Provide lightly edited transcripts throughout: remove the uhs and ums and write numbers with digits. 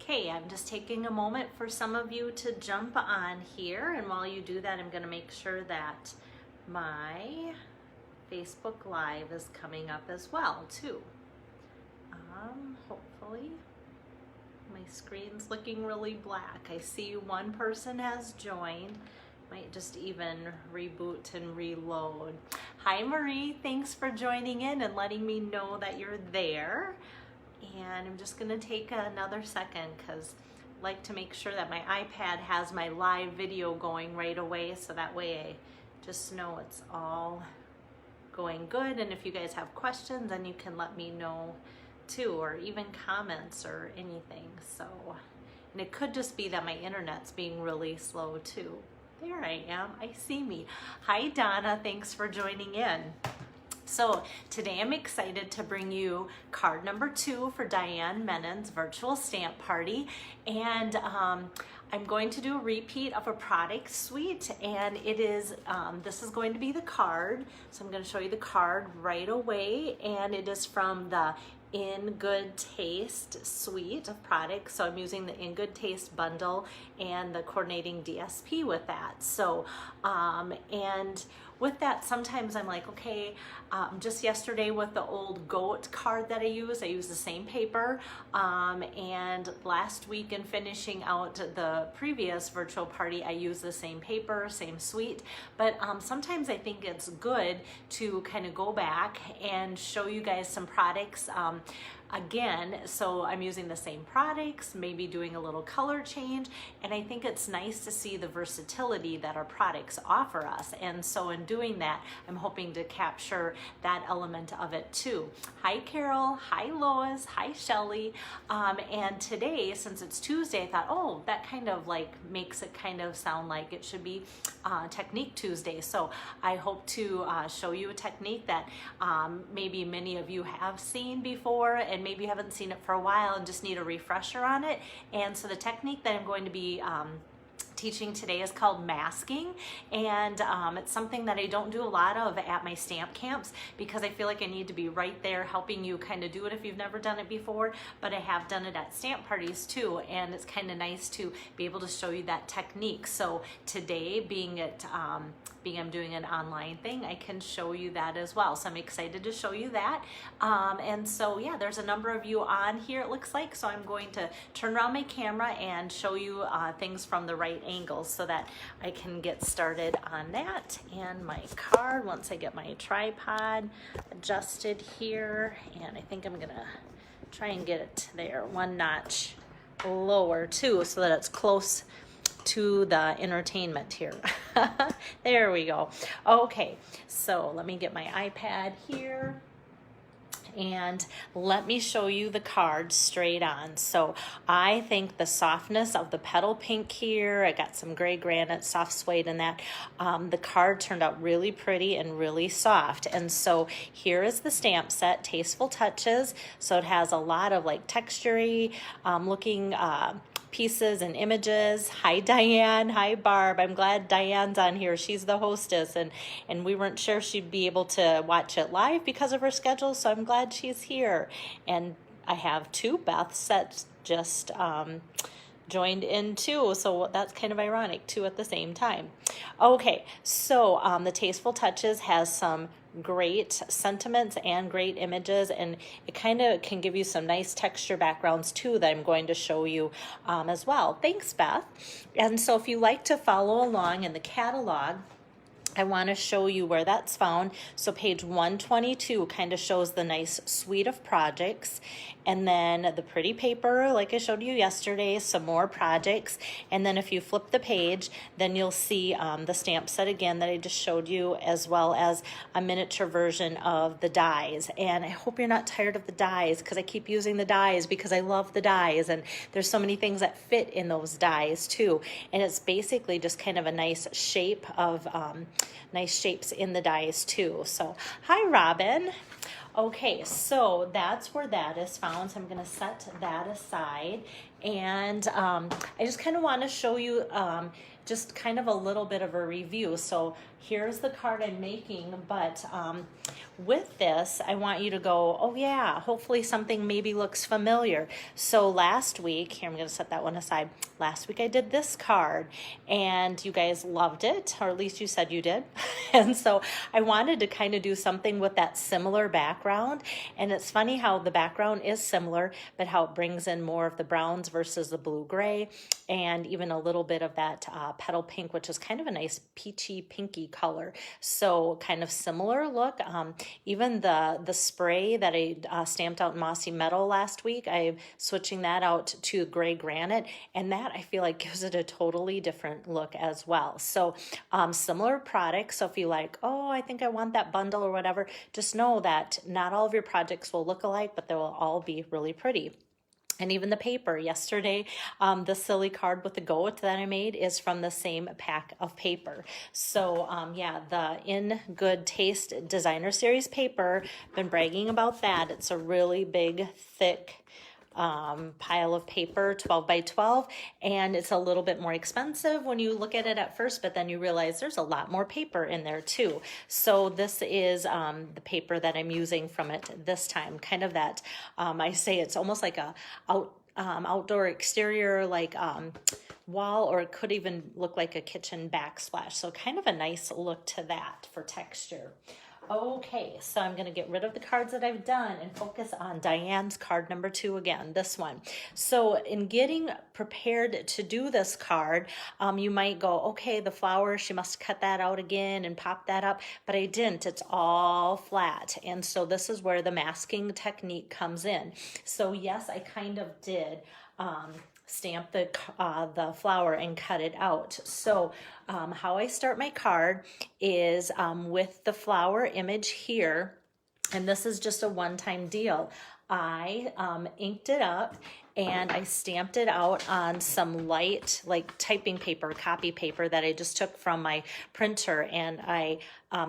Okay, I'm just taking a moment for some of you to jump on here, and while you do that, I'm going to make sure that my Facebook Live is coming up as well, too. Hopefully. My screen's looking really black. I see one person has joined. Might just even reboot and reload. Hi Marie, thanks for joining in and letting me know that you're there. And I'm just gonna take another second because I like to make sure that my iPad has my live video going right away, so that way I just know it's all going good. And if you guys have questions, then you can let me know too, or even comments or anything. So, and it could just be that my internet's being really slow too. There I am, I see me. Hi Donna, thanks for joining in. So today I'm excited to bring you card number 2 for Diane Menon's virtual stamp party. And I'm going to do a repeat of a product suite, and it is, this is going to be the card. So I'm going to show you the card right away, and it is from the In Good Taste suite of products. So I'm using the In Good Taste bundle and the coordinating DSP with that. So, and with that, sometimes I'm like, okay, just yesterday with the old goat card that I use the same paper. And last week in finishing out the previous virtual party, I used the same paper, same suite. But sometimes I think it's good to kind of go back and show you guys some products again. So I'm using the same products, maybe doing a little color change, and I think it's nice to see the versatility that our products offer us. And so in doing that, I'm hoping to capture that element of it too. Hi Carol, hi Lois, hi Shelly. And today, since it's Tuesday, I thought, oh, that kind of like makes it kind of sound like it should be Technique Tuesday. So I hope to show you a technique that maybe many of you have seen before, and maybe you haven't seen it for a while and just need a refresher on it. And so the technique that I'm going to be teaching today is called masking, and it's something that I don't do a lot of at my stamp camps because I feel like I need to be right there helping you kind of do it if you've never done it before, but I have done it at stamp parties too, and it's kind of nice to be able to show you that technique. So today, being I'm doing an online thing, I can show you that as well. So I'm excited to show you that. And so yeah, there's a number of you on here it looks like, so I'm going to turn around my camera and show you things from the right angles so that I can get started on that. And my card, once I get my tripod adjusted here, and I think I'm gonna try and get it there one notch lower too so that it's close to the entertainment here. There we go. Okay, so let me get my iPad here and let me show you the card straight on. So I think the softness of the petal pink here, I got some gray granite, soft suede in that. The card turned out really pretty and really soft. And so here is the stamp set, Tasteful Touches. So it has a lot of like textury looking pieces and images. Hi Diane, hi Barb. I'm glad Diane's on here. She's the hostess, and we weren't sure she'd be able to watch it live because of her schedule, so I'm glad she's here. And I have 2 Beths that just joined in too, so that's kind of ironic, 2 at the same time. Okay, so the Tasteful Touches has some great sentiments and great images, and it kind of can give you some nice texture backgrounds too that I'm going to show you as well. Thanks, Beth. And so if you like to follow along in the catalog, I want to show you where that's found. So page 122 kind of shows the nice suite of projects, and then the pretty paper like I showed you yesterday, some more projects, and then if you flip the page, then you'll see the stamp set again that I just showed you, as well as a miniature version of the dies. And I hope you're not tired of the dies, because I keep using the dies because I love the dies, and there's so many things that fit in those dies too. And it's basically just kind of a nice shape of nice shapes in the dies too. So hi Robin. Okay, so that's where that is found. So I'm going to set that aside, and I just kind of want to show you just kind of a little bit of a review. So here's the card I'm making, but with this, I want you to go, oh yeah, hopefully something maybe looks familiar. So last week, here, I'm going to set that one aside. Last week I did this card and you guys loved it, or at least you said you did. And so I wanted to kind of do something with that similar background. And it's funny how the background is similar, but how it brings in more of the browns versus the blue-gray, and even a little bit of that petal pink, which is kind of a nice peachy pinky color. So kind of similar look. Even the spray that I stamped out in Mossy Meadow last week, I'm switching that out to gray granite, and that I feel like gives it a totally different look as well. So similar products. So if you like, oh, I think I want that bundle or whatever, just know that not all of your projects will look alike, but they will all be really pretty. And even the paper. Yesterday, the silly card with the goat that I made is from the same pack of paper. So yeah, the In Good Taste Designer Series paper, been bragging about that. It's a really big, thick pile of paper, 12 by 12, and it's a little bit more expensive when you look at it at first, but then you realize there's a lot more paper in there too. So this is the paper that I'm using from it this time, kind of that, I say it's almost like a outdoor exterior, like wall, or it could even look like a kitchen backsplash. So kind of a nice look to that for texture. Okay, so I'm going to get rid of the cards that I've done and focus on Diane's card number 2 again, this one. So in getting prepared to do this card, you might go, okay, the flower, she must cut that out again and pop that up, but I didn't. It's all flat. And so this is where the masking technique comes in. So yes, I kind of did stamp the flower and cut it out. So how I start my card is with the flower image here, and this is just a one-time deal. I inked it up and I stamped it out on some light, like typing paper, copy paper that I just took from my printer, and I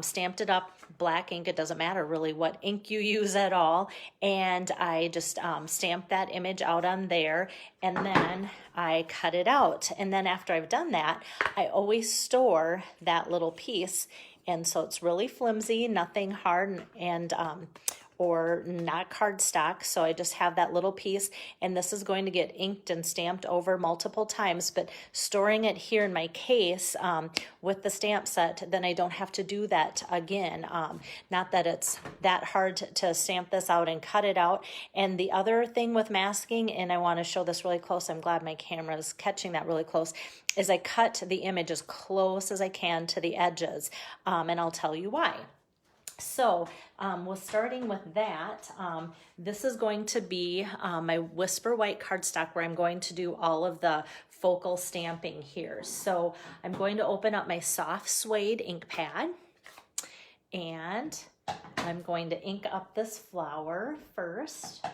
stamped it up, black ink, it doesn't matter really what ink you use at all, and I just stamped that image out on there, and then I cut it out. And then after I've done that, I always store that little piece, and so it's really flimsy, nothing hard, and or not cardstock. So I just have that little piece, and this is going to get inked and stamped over multiple times, but storing it here in my case with the stamp set, then I don't have to do that again. Not that it's that hard to stamp this out and cut it out. And the other thing with masking, and I want to show this really close, I'm glad my camera is catching that really close, is I cut the image as close as I can to the edges, and I'll tell you why. So we're starting with that. This is going to be my Whisper White cardstock, where I'm going to do all of the focal stamping here. So I'm going to open up my soft suede ink pad, and I'm going to ink up this flower first,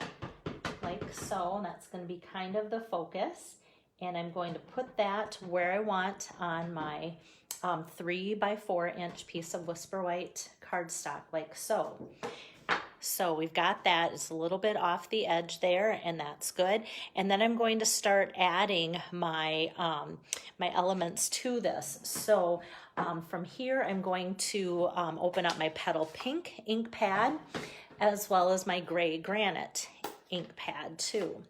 like so, and that's going to be kind of the focus. And I'm going to put that where I want on my 3 by 4 inch piece of Whisper White cardstock, like so. So we've got that. It's a little bit off the edge there, and that's good. And then I'm going to start adding my my elements to this. So from here, I'm going to open up my Petal Pink ink pad, as well as my Gray Granite ink pad too.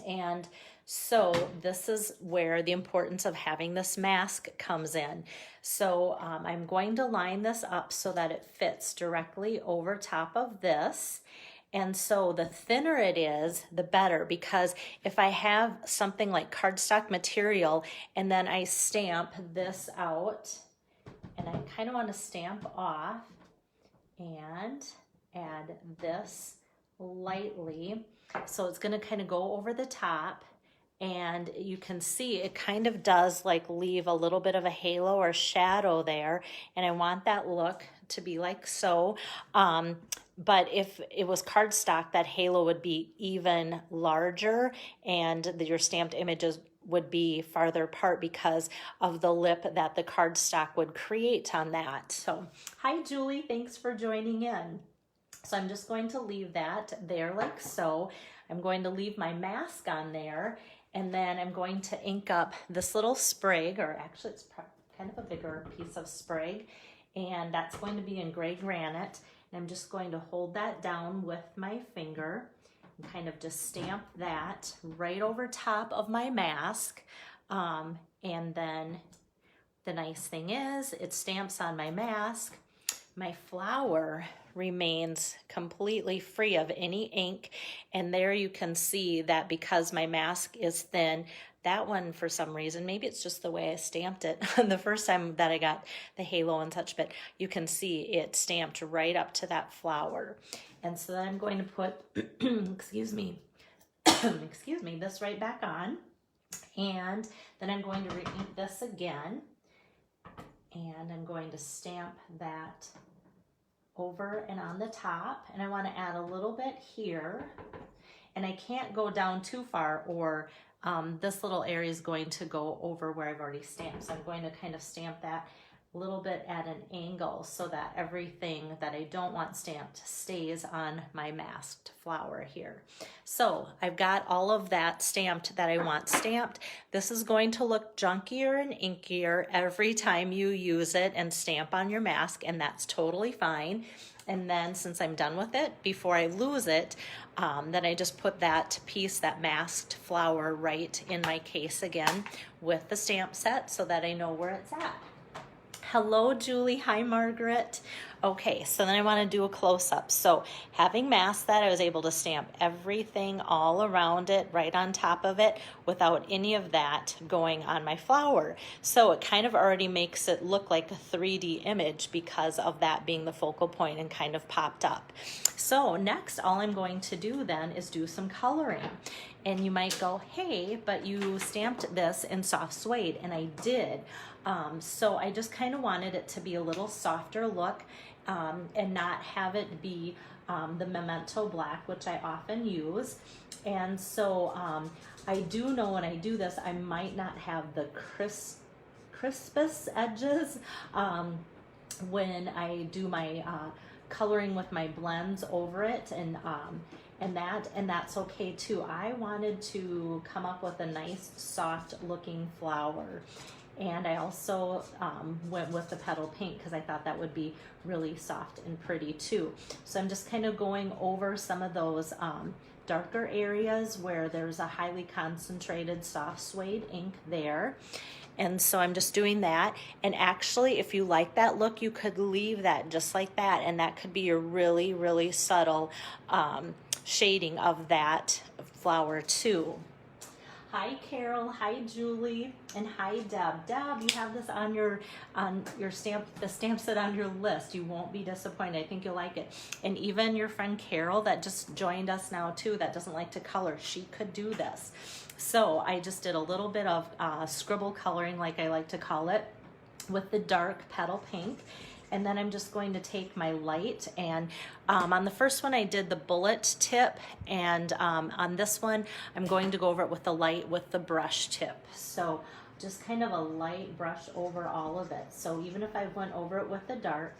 And so this is where the importance of having this mask comes in. So I'm going to line this up so that it fits directly over top of this. And so the thinner it is, the better, because if I have something like cardstock material and then I stamp this out, and I kind of want to stamp off and add this lightly, so it's going to kind of go over the top. And you can see it kind of does like leave a little bit of a halo or shadow there. And I want that look to be like so. But if it was cardstock, that halo would be even larger, and your stamped images would be farther apart because of the lip that the cardstock would create on that. So, hi Julie, thanks for joining in. So I'm just going to leave that there like so. I'm going to leave my mask on there. And then I'm going to ink up this little sprig, or actually it's kind of a bigger piece of sprig, and that's going to be in gray granite. And I'm just going to hold that down with my finger and kind of just stamp that right over top of my mask. And then the nice thing is it stamps on my mask. My flower remains completely free of any ink, and there you can see that because my mask is thin, that one for some reason, maybe it's just the way I stamped it the first time that I got the halo and such, but you can see it stamped right up to that flower. And so then I'm going to put excuse me this right back on, and then I'm going to re-ink this again, and I'm going to stamp that over and on the top, and I want to add a little bit here, and I can't go down too far, or this little area is going to go over where I've already stamped. So I'm going to kind of stamp that a little bit at an angle so that everything that I don't want stamped stays on my masked flower here. So I've got all of that stamped that I want stamped. This is going to look junkier and inkier every time you use it and stamp on your mask, and that's totally fine. And then since I'm done with it, before I lose it, then I just put that piece, that masked flower, right in my case again with the stamp set so that I know where it's at. Hello, Julie. Hi, Margaret. Okay, so then I want to do a close-up. So having masked that, I was able to stamp everything all around it, right on top of it, without any of that going on my flower. So it kind of already makes it look like a 3D image because of that being the focal point and kind of popped up. So next, all I'm going to do then is do some coloring. And you might go, hey, but you stamped this in soft suede, and I did. So I just kind of wanted it to be a little softer look and not have it be the Memento Black, which I often use. And so I do know when I do this, I might not have the crispest edges when I do my coloring with my blends over it, and that's okay too. I wanted to come up with a nice soft looking flower, and I also went with the petal pink because I thought that would be really soft and pretty too. So I'm just kind of going over some of those darker areas where there's a highly concentrated soft suede ink there. And so I'm just doing that. And actually, if you like that look, you could leave that just like that, and that could be your really, really subtle shading of that flower too. Hi, Carol. Hi, Julie. And hi, Deb. Deb, you have this on your stamp, the stamp set on your list. You won't be disappointed. I think you'll like it. And even your friend Carol that just joined us now too, that doesn't like to color, she could do this. So I just did a little bit of scribble coloring, like I like to call it, with the dark petal pink. And then I'm just going to take my light, and on the first one I did the bullet tip, and on this one I'm going to go over it with the light with the brush tip. So just kind of a light brush over all of it. So even if I went over it with the dark,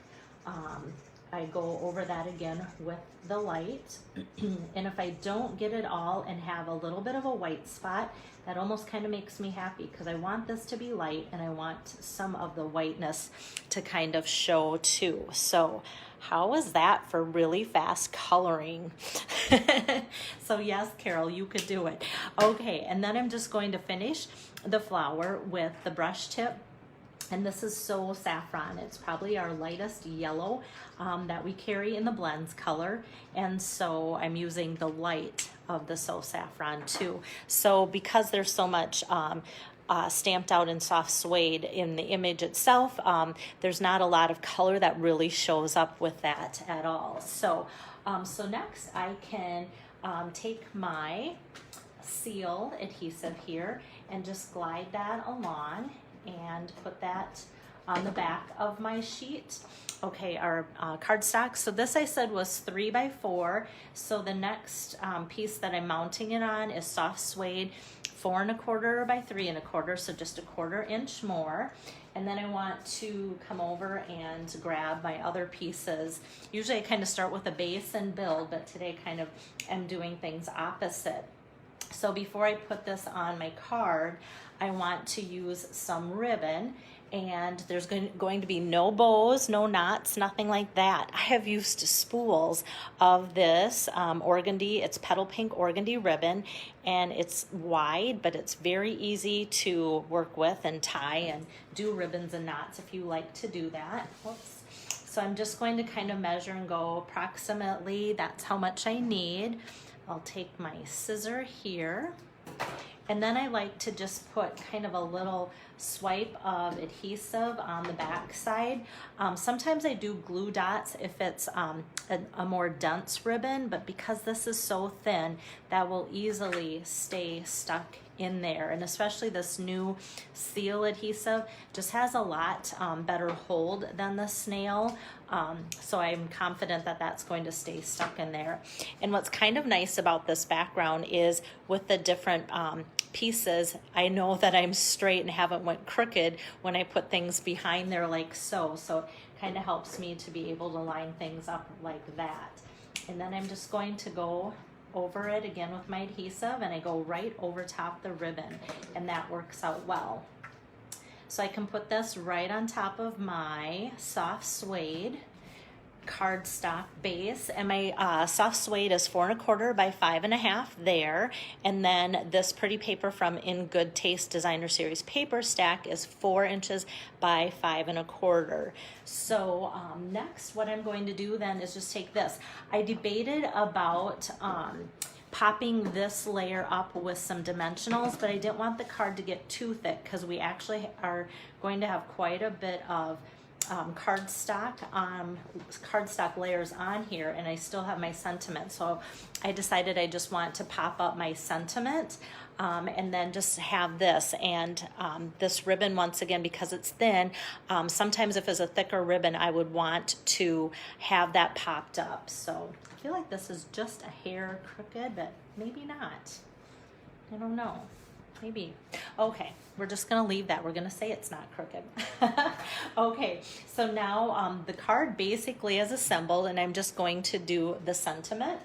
I go over that again with the light. And if I don't get it all and have a little bit of a white spot, that almost kind of makes me happy because I want this to be light and I want some of the whiteness to kind of show too. So how was that for really fast coloring? So yes, Carol, you could do it. Okay, and then I'm just going to finish the flower with the brush tip. And this is So Saffron. It's probably our lightest yellow that we carry in the blends color. And so I'm using the light of the So Saffron too. So because there's so much stamped out in soft suede in the image itself, there's not a lot of color that really shows up with that at all. So, so next I can take my seal adhesive here and just glide that along and put that on the back of my sheet. Okay, our cardstock. So this I said was 3 by 4. So the next piece that I'm mounting it on is soft suede 4 1/4 by 3 1/4. So just a 1/4 inch more. And then I want to come over and grab my other pieces. Usually I kind of start with a base and build, but today kind of am doing things opposite. So before I put this on my card, I want to use some ribbon, and there's going to be no bows, no knots, nothing like that. I have used spools of this organdy, it's petal pink organdy ribbon, and it's wide, but it's very easy to work with and tie and do ribbons and knots if you like to do that. Whoops. So I'm just going to kind of measure and go approximately, that's how much I need. I'll take my scissor here, and then I like to just put kind of a little swipe of adhesive on the back side. Sometimes I do glue dots if it's a more dense ribbon, but because this is so thin, that will easily stay stuck in there. And especially this new seal adhesive just has a lot better hold than the snail. So I'm confident that that's going to stay stuck in there. And what's kind of nice about this background is with the different pieces, I know that I'm straight and haven't went crooked when I put things behind there like so. So it kind of helps me to be able to line things up like that. And then I'm just going to go over it again with my adhesive, and I go right over top the ribbon, and that works out well. So I can put this right on top of my soft suede cardstock base, and my soft suede is 4 1/4 by 5 1/2 there, and then this pretty paper from In Good Taste Designer Series paper stack is 4 inches by 5 1/4. So next what I'm going to do then is just take this. I debated about popping this layer up with some dimensionals, but I didn't want the card to get too thick because we actually are going to have quite a bit of cardstock layers on here, and I still have my sentiment. So I decided I just want to pop up my sentiment and then just have this, and this ribbon, once again, because it's thin, sometimes if it's a thicker ribbon I would want to have that popped up. So I feel like this is just a hair crooked, but maybe not. I don't know. Maybe. Okay, we're just gonna leave that. We're gonna say it's not crooked. Okay, so now the card basically is assembled, and I'm just going to do the sentiment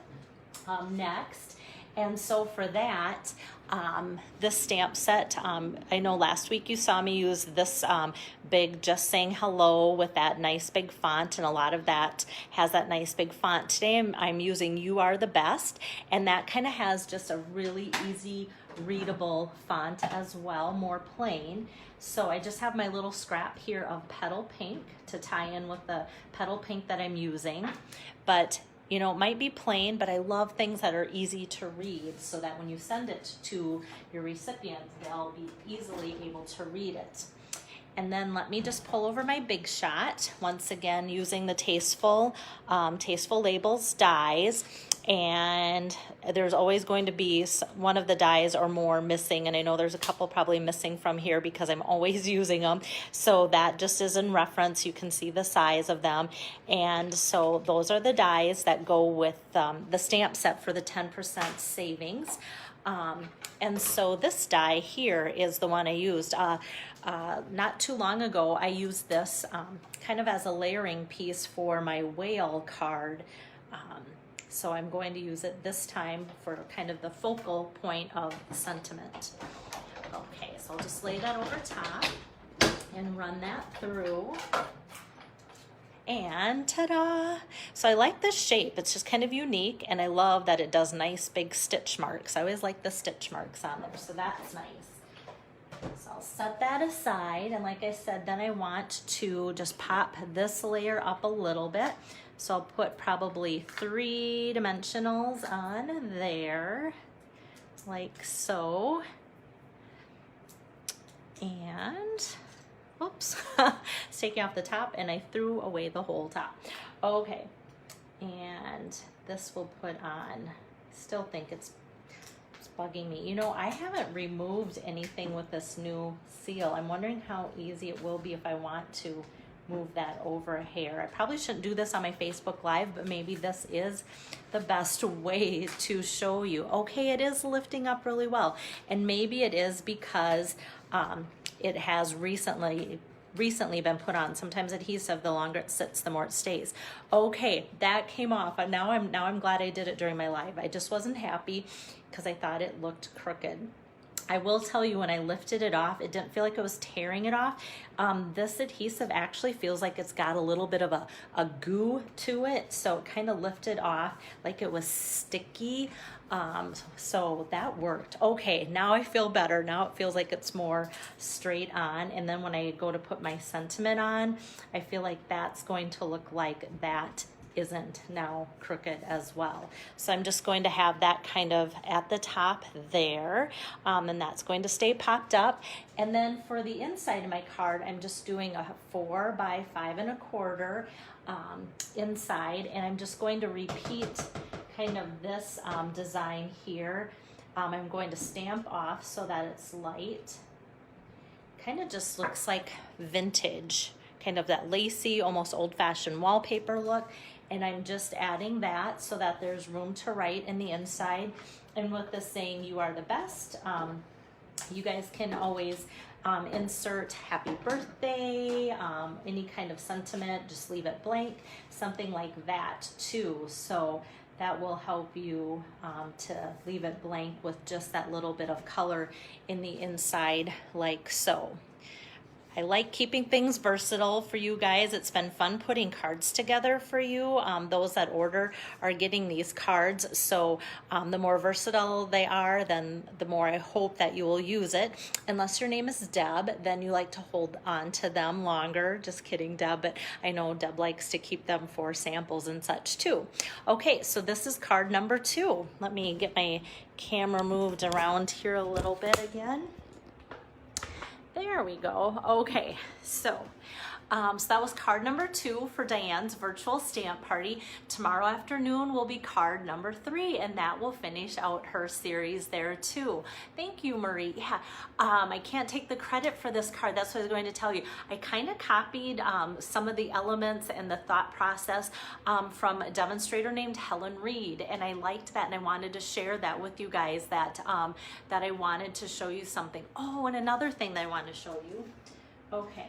next. And so for that, this stamp set, I know last week you saw me use this big Just Saying Hello with that nice big font, and a lot of that has that nice big font. Today I'm using You Are the Best, and that kind of has just a really easy readable font as well, more plain. So I just have my little scrap here of petal pink to tie in with the petal pink that I'm using. But you know, it might be plain, but I love things that are easy to read so that when you send it to your recipient, they'll be easily able to read it. And then let me just pull over my Big Shot, once again using the Tasteful Labels dies. And there's always going to be one of the dies or more missing, and I know there's a couple probably missing from here because I'm always using them. So that just is in reference. You can see the size of them, and so those are the dies that go with the stamp set for the 10% savings. And so this die here is the one I used. Not too long ago, I used this kind of as a layering piece for my whale card. So I'm going to use it this time for kind of the focal point of sentiment. Okay, so I'll just lay that over top and run that through. And ta-da! So I like this shape. It's just kind of unique, and I love that it does nice big stitch marks. I always like the stitch marks on there, so that's nice. So I'll set that aside, and like I said, then I want to just pop this layer up a little bit. So I'll put probably 3 dimensionals on there, like so. And, oops, it's taking off the top, and I threw away the whole top. Okay, and this will put on, I still think it's bugging me. You know, I haven't removed anything with this new seal. I'm wondering how easy it will be if I want to move that over a hair. I probably shouldn't do this on my Facebook Live, but maybe this is the best way to show you. Okay, it is lifting up really well, and maybe it is because it has recently recently been put on. Sometimes adhesive, the longer it sits, the more it stays. Okay, that came off. Now I'm glad I did it during my live. I just wasn't happy because I thought it looked crooked. I will tell you, when I lifted it off, it didn't feel like it was tearing it off. This adhesive actually feels like it's got a little bit of a goo to it, so it kind of lifted off like it was sticky. So that worked. Okay, now I feel better. Now it feels like it's more straight on. And then when I go to put my sentiment on, I feel like that's going to look like that isn't now crooked as well. So I'm just going to have that kind of at the top there, and that's going to stay popped up. And then for the inside of my card, I'm just doing a 4 by 5 1/4 inside, and I'm just going to repeat kind of this design here. I'm going to stamp off so that it's light. Kind of just looks like vintage, kind of that lacy, almost old-fashioned wallpaper look. And I'm just adding that so that there's room to write in the inside. And with the saying, "You are the best," you guys can always insert happy birthday, any kind of sentiment, just leave it blank, something like that too. So that will help you to leave it blank with just that little bit of color in the inside, like so. I like keeping things versatile for you guys. It's been fun putting cards together for you. Those that order are getting these cards. So the more versatile they are, then the more I hope that you will use it. Unless your name is Deb, then you like to hold on to them longer. Just kidding, Deb, but I know Deb likes to keep them for samples and such too. Okay, so this is card number 2. Let me get my camera moved around here a little bit again. There we go. Okay, so that was card number 2 for Diane's virtual stamp party. Tomorrow afternoon will be card number 3, and that will finish out her series there too. Thank you, Marie. Yeah, I can't take the credit for this card. That's what I was going to tell you. I kind of copied some of the elements and the thought process from a demonstrator named Helen Reed, and I liked that, and I wanted to share that with you guys, that that I wanted to show you something. Oh, and another thing that I want to show you. Okay.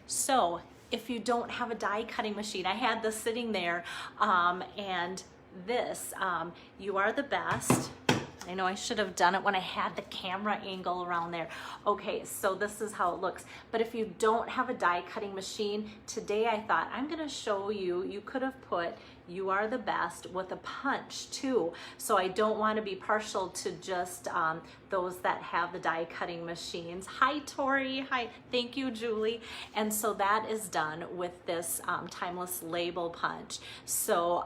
So if you don't have a die cutting machine, I had this sitting there, and this, You Are the Best. I know I should have done it when I had the camera angle around there. Okay, so this is how it looks. But if you don't have a die cutting machine, today I thought I'm gonna show you, you could have put You Are the Best with a punch too. So I don't want to be partial to just those that have the die cutting machines. Hi Tori, hi, thank you Julie. And so that is done with this timeless label punch. So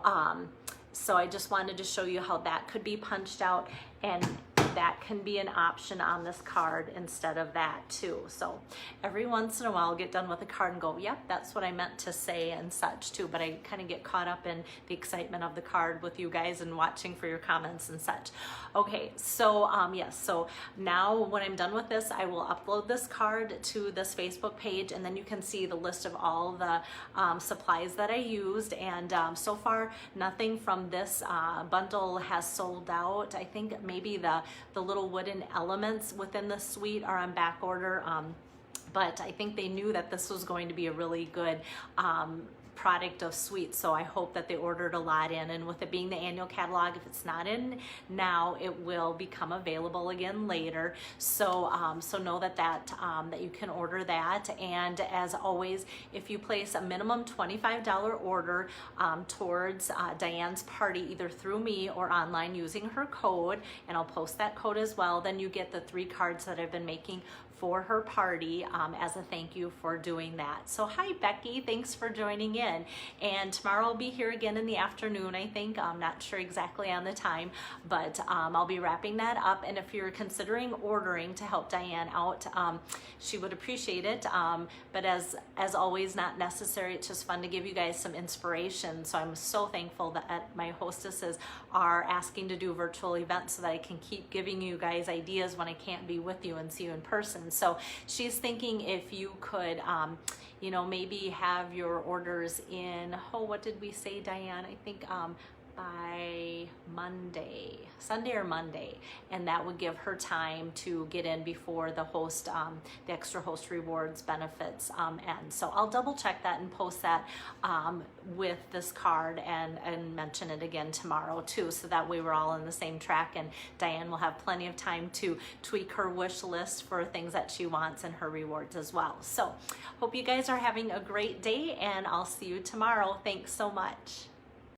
so I just wanted to show you how that could be punched out, and that can be an option on this card instead of that too. So every once in a while I'll get done with a card and go, yep, that's what I meant to say and such too. But I kind of get caught up in the excitement of the card with you guys and watching for your comments and such. Okay, so yes, so now when I'm done with this, I will upload this card to this Facebook page, and then you can see the list of all the supplies that I used. And so far, nothing from this bundle has sold out. I think maybe the little wooden elements within the suite are on back order, but I think they knew that this was going to be a really good product of Sweet, so I hope that they ordered a lot in. And with it being the annual catalog, if it's not in now, it will become available again later. So so know that that you can order that. And as always, if you place a minimum $25 order towards Diane's party, either through me or online using her code, and I'll post that code as well, then you get the 3 cards that I've been making for her party as a thank you for doing that. So hi Becky, thanks for joining in. And tomorrow I'll be here again in the afternoon, I think. I'm not sure exactly on the time, but I'll be wrapping that up. And if you're considering ordering to help Diane out, she would appreciate it. But as always, not necessary. It's just fun to give you guys some inspiration. So I'm so thankful that my hostesses are asking to do virtual events so that I can keep giving you guys ideas when I can't be with you and see you in person. So she's thinking if you could, you know, maybe have your orders in, oh, what did we say, Diane? I think by Monday, Sunday or Monday, and that would give her time to get in before the host, the extra host rewards benefits end. So I'll double check that and post that with this card and mention it again tomorrow too, so that way we're all on the same track, and Diane will have plenty of time to tweak her wish list for things that she wants and her rewards as well. So hope you guys are having a great day, and I'll see you tomorrow. Thanks so much.